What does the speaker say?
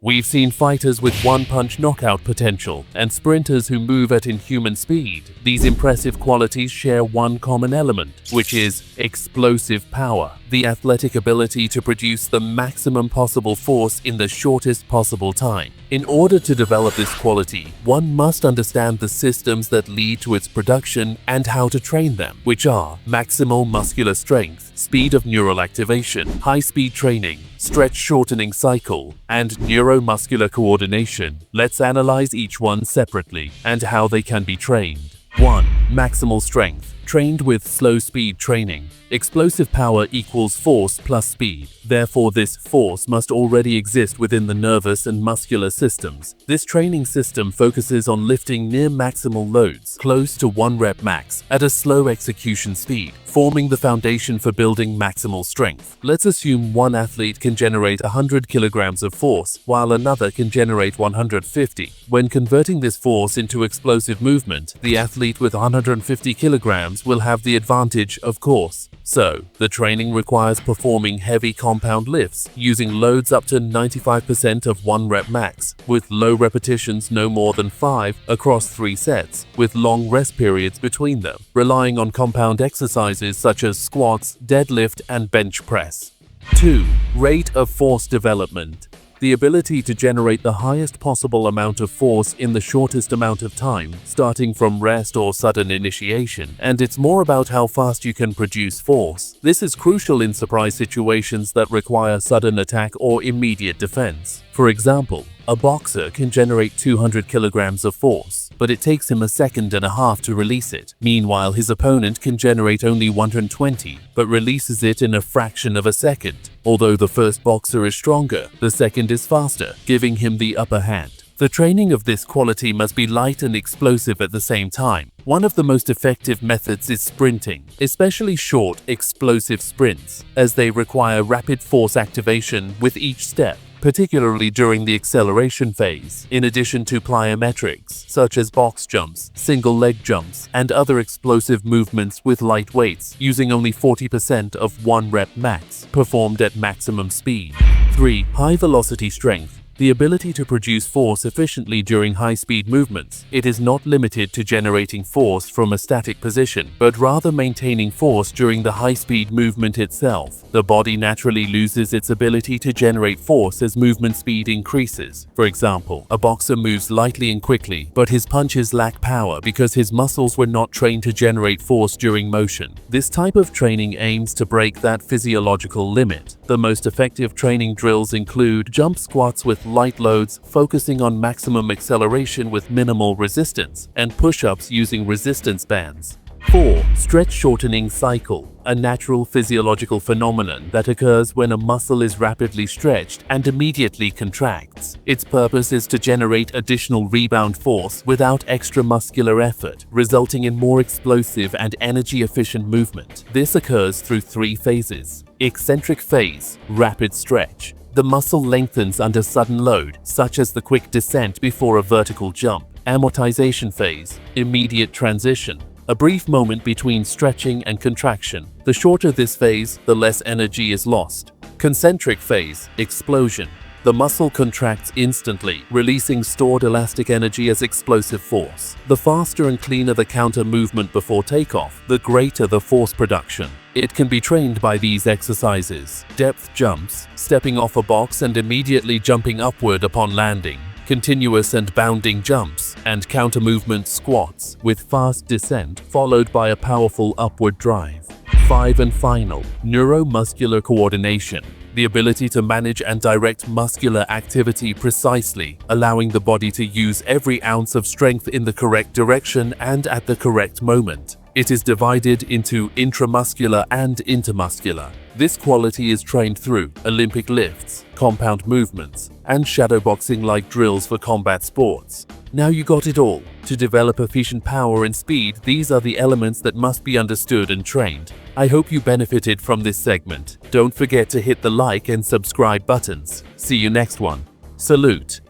We've seen fighters with one-punch knockout potential and sprinters who move at inhuman speed. These impressive qualities share one common element, which is explosive power, the athletic ability to produce the maximum possible force in the shortest possible time. In order to develop this quality, one must understand the systems that lead to its production and how to train them, which are maximal muscular strength, speed of neural activation, high-speed training, stretch shortening cycle, and neuromuscular coordination. Let's analyze each one separately and how they can be trained. 1. Maximal strength. Trained with slow speed training. Explosive power equals force plus speed. Therefore, this force must already exist within the nervous and muscular systems. This training system focuses on lifting near maximal loads, close to 1 rep max, at a slow execution speed, forming the foundation for building maximal strength. Let's assume one athlete can generate 100 kilograms of force, while another can generate 150. When converting this force into explosive movement, the athlete with 150 kilograms will have the advantage, of course. So, the training requires performing heavy compound lifts, using loads up to 95% of 1 rep max, with low repetitions no more than 5 across 3 sets, with long rest periods between them, relying on compound exercises such as squats, deadlift, and bench press. 2. Rate of force development. The ability to generate the highest possible amount of force in the shortest amount of time, starting from rest or sudden initiation, and it's more about how fast you can produce force. This is crucial in surprise situations that require sudden attack or immediate defense. For example, a boxer can generate 200 kilograms of force, but it takes him a second and a half to release it. Meanwhile, his opponent can generate only 120, but releases it in a fraction of a second. Although the first boxer is stronger, the second is faster, giving him the upper hand. The training of this quality must be light and explosive at the same time. One of the most effective methods is sprinting, especially short, explosive sprints, as they require rapid force activation with each step, particularly during the acceleration phase, in addition to plyometrics, such as box jumps, single leg jumps, and other explosive movements with light weights, using only 40% of 1 rep max, performed at maximum speed. 3. High velocity strength. The ability to produce force efficiently during high-speed movements. It is not limited to generating force from a static position, but rather maintaining force during the high-speed movement itself. The body naturally loses its ability to generate force as movement speed increases. For example, a boxer moves lightly and quickly, but his punches lack power because his muscles were not trained to generate force during motion. This type of training aims to break that physiological limit. The most effective training drills include jump squats with light loads, focusing on maximum acceleration with minimal resistance, and push-ups using resistance bands. 4. Stretch shortening cycle. A natural physiological phenomenon that occurs when a muscle is rapidly stretched and immediately contracts. Its purpose is to generate additional rebound force without extra muscular effort, resulting in more explosive and energy-efficient movement. This occurs through 3 phases. Eccentric phase, rapid stretch. The muscle lengthens under sudden load, such as the quick descent before a vertical jump. Amortization phase, immediate transition. A brief moment between stretching and contraction. The shorter this phase, the less energy is lost. Concentric phase, explosion. The muscle contracts instantly, releasing stored elastic energy as explosive force. The faster and cleaner the counter movement before takeoff, the greater the force production. It can be trained by these exercises: depth jumps, stepping off a box and immediately jumping upward upon landing, continuous and bounding jumps, and counter movement squats with fast descent followed by a powerful upward drive. 5. And final, neuromuscular coordination. The ability to manage and direct muscular activity precisely, allowing the body to use every ounce of strength in the correct direction and at the correct moment. It is divided into intramuscular and intermuscular. This quality is trained through Olympic lifts, compound movements, and shadowboxing-like drills for combat sports. Now you got it all. To develop efficient power and speed, these are the elements that must be understood and trained. I hope you benefited from this segment. Don't forget to hit the like and subscribe buttons. See you next one. Salute.